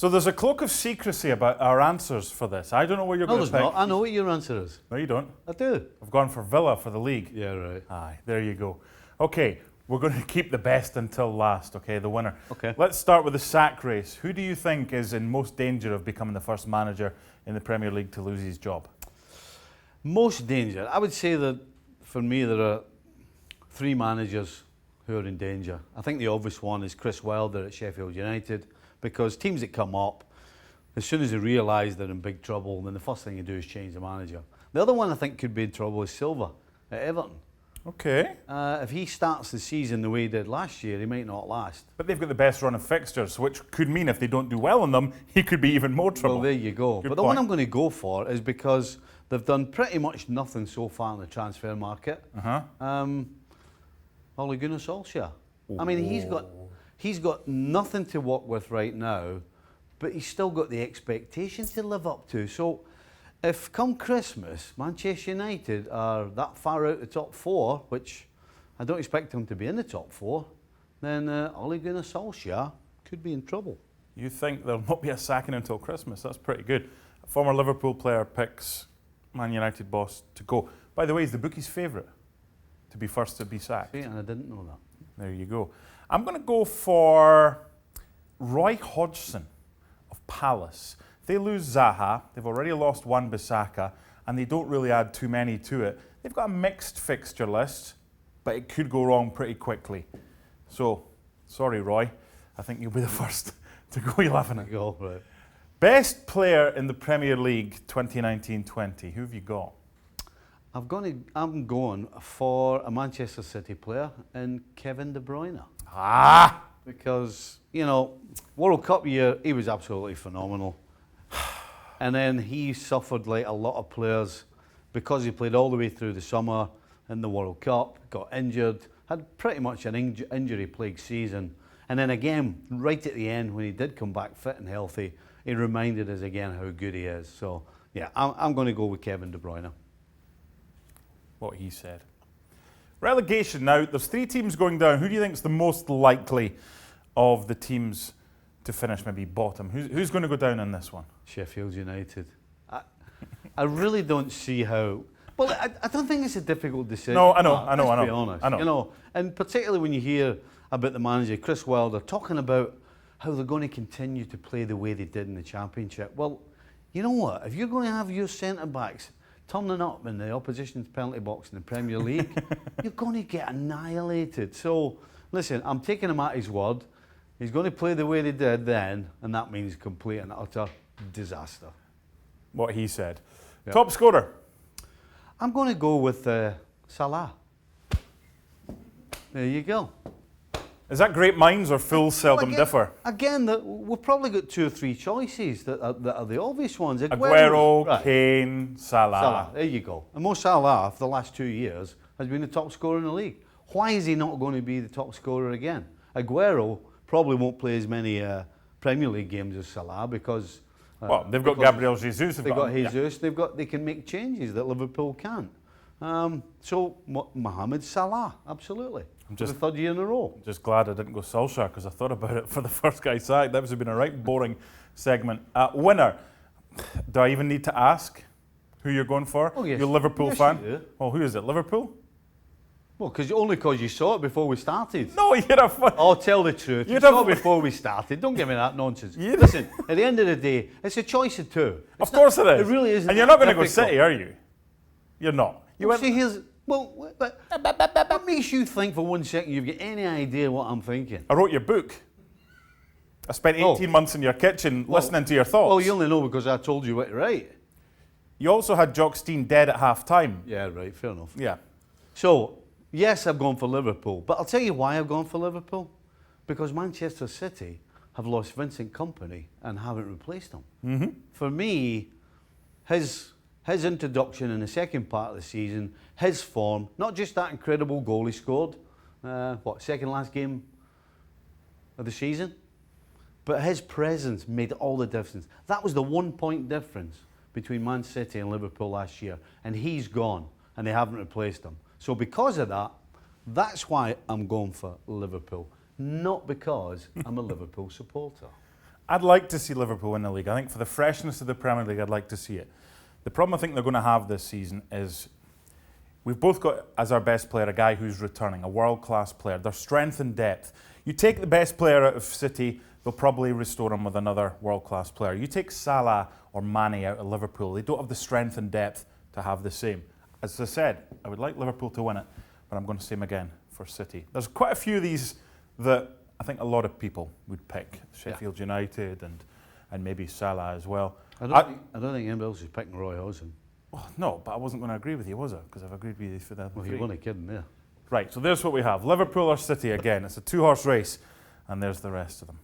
So there's a cloak of secrecy about our answers for this. I don't know what you're going to pick. No, there's not. I know what your answer is. No, you don't. I do. I've gone for Villa for the league. Yeah, right. Aye, there you go. Okay, we're going to keep the best until last, okay, the winner. Okay. Let's start with the sack race. Who do you think is in most danger of becoming the first manager in the Premier League to lose his job? Most danger. I would say that for me there are 3 managers who are in danger. I think the obvious one is Chris Wilder at Sheffield United, because teams that come up, as soon as they realise they're in big trouble, then the first thing you do is change the manager. The other one I think could be in trouble is Silva at Everton. Okay. If he starts the season the way he did last year, he might not last. But they've got the best run of fixtures, which could mean if they don't do well in them, he could be even more trouble. Well, there you go. Good but the point. one I'm going to go for is because they've done pretty much nothing so far in the transfer market. Ole Gunnar Solskjaer. I mean, he's got nothing to work with right now, but he's still got the expectation to live up to. So if come Christmas, Manchester United are that far out the top 4, which I don't expect them to be in the top 4, then Ole Gunnar Solskjaer could be in trouble. You think there'll not be a sacking until Christmas? That's pretty good. A former Liverpool player picks Man United boss to go. By the way, he's the bookie's favourite to be first to be sacked. See, and I didn't know that. There you go. I'm going to go for Roy Hodgson of Palace. They lose Zaha, they've already lost Wan-Bissaka, and they don't really add too many to it. They've got a mixed fixture list, but it could go wrong pretty quickly. So, sorry Roy, I think you'll be the first to go 11. Go, right. Best player in the Premier League 2019-20, who have you got? I'm going for a Manchester City player in Kevin De Bruyne. Because, you know, World Cup year, he was absolutely phenomenal. And then he suffered like a lot of players because he played all the way through the summer in the World Cup, got injured, had pretty much an injury-plagued season. And then again, right at the end, when he did come back fit and healthy, he reminded us again how good he is. So, yeah, I'm going to go with Kevin De Bruyne. What he said. Relegation now, there's 3 teams going down. Who do you think is the most likely of the teams to finish maybe bottom? Who's going to go down in this one? Sheffield United. I really don't see how. Well, I don't think it's a difficult decision. No, I know. Let's be honest. You know, and particularly when you hear about the manager, Chris Wilder, talking about how they're going to continue to play the way they did in the Championship. Well, you know what? If you're going to have your centre-backs turning up in the opposition's penalty box in the Premier League, you're going to get annihilated. So, listen, I'm taking him at his word. He's going to play the way they did then, and that means complete and utter disaster. What he said. Yep. Top scorer? I'm going to go with Salah. There you go. Is that great minds or fools seldom differ? Again, we've probably got 2 or 3 choices that are the obvious ones. Aguero, right. Kane, Salah. There you go. And Mo Salah, for the last 2 years, has been the top scorer in the league. Why is he not going to be the top scorer again? Aguero probably won't play as many Premier League games as Salah because... well, they've got Gabriel Jesus. They've got Jesus. Yeah. They can make changes that Liverpool can't. So, Mohamed Salah, absolutely. For the 3rd year in a row. Just glad I didn't go Solskjaer because I thought about it for the first guy sacked. That would have been a right boring segment. Winner. Do I even need to ask who you're going for? Oh, yes. You're a Liverpool Yes, fan? you do. Well, who is it? Liverpool? Well, only because you saw it before we started. No, you're a fan. Oh, tell the truth. You saw it before we started. Don't give me that nonsense. Listen, at the end of the day, it's a choice of 2. Of course it is. It really isn't. And you're not going to go City, are you? You're not. What makes you think for 1 second you've got any idea what I'm thinking? I wrote your book. I spent 18 months in your kitchen listening to your thoughts. Oh, you only know because I told you what to write. You also had Jock Stein dead at half time. Yeah, right, fair enough. Yeah. So, yes, I've gone for Liverpool, but I'll tell you why I've gone for Liverpool. Because Manchester City have lost Vincent Kompany and haven't replaced him. Mm-hmm. For me, his introduction in the second part of the season, his form, not just that incredible goal he scored, second last game of the season, but his presence made all the difference. That was the 1 point difference between Man City and Liverpool last year, and he's gone, and they haven't replaced him. So because of that, that's why I'm going for Liverpool, not because I'm a Liverpool supporter. I'd like to see Liverpool win the league. I think for the freshness of the Premier League, I'd like to see it. The problem I think they're going to have this season is we've both got as our best player a guy who's returning, a world-class player. Their strength and depth. You take the best player out of City, they'll probably restore him with another world-class player. You take Salah or Mane out of Liverpool, they don't have the strength and depth to have the same. As I said, I would like Liverpool to win it, but I'm going to say him again for City. There's quite a few of these that I think a lot of people would pick. Sheffield United and maybe Salah as well. I don't think anybody else is picking Roy Hodgson. Oh, no, but I wasn't going to agree with you, was I? Because I've agreed with you for the other Well, three. you're only kidding there. Right, so there's what we have. Liverpool or City again. It's a two-horse race, and there's the rest of them.